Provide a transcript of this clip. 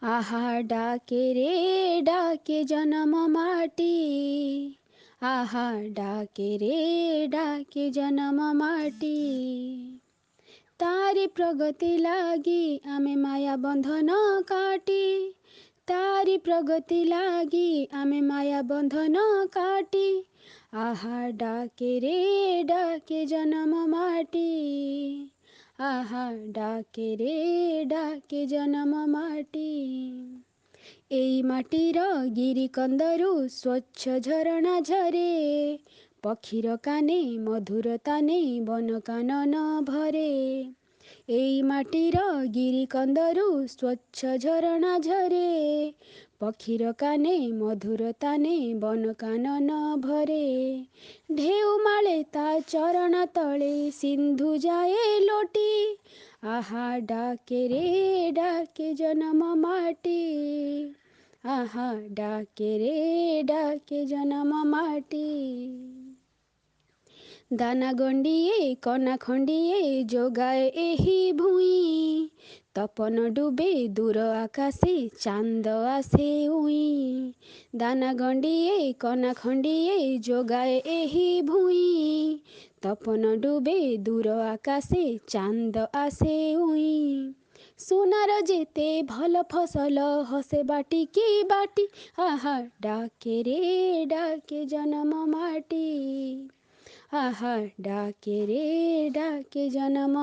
आहा डाके रे डाके जन्म माटी। आहा डाके रे डाके जन्म माटी। तारी प्रगति लागी आमे माया बंधन काटी। तारी प्रगति लागी आमे माया बंधन काटी। आहा डाके रे डाके जन्म माटी। आहा डाके रे डाके जन्म माटी। एई माटीर गिरी कंदरू स्वच्छ झरणा झरे। पक्षीर काने मधुरता नेई बन कानन भरे। एई माटीर गिरी कंदरू स्वच्छ झरणा झरे। पक्षीर काने मधुरता नेई बन कानन भरे। ढेउमाळे ता चरण तळे सिंधु जाए लोटी। आहा डाके रे डाके जन्म माटी। आहा डाके रे डाके जन्म माटी। दाना गंडिए कना खंडिए जोगाए एही भुई। तपन डुबे दूर आकाशे चांद आसे उई। दाना गंडिए कना खंडिए जोगाए एही भुई। तपन डुबे दूर आकाशे चांद आसे उई। सोनार जेते भल फसल हसे बाटी की बाटी। आहा डाके रे डाके जन्म माटी। आहा डाके रे डाके जन्म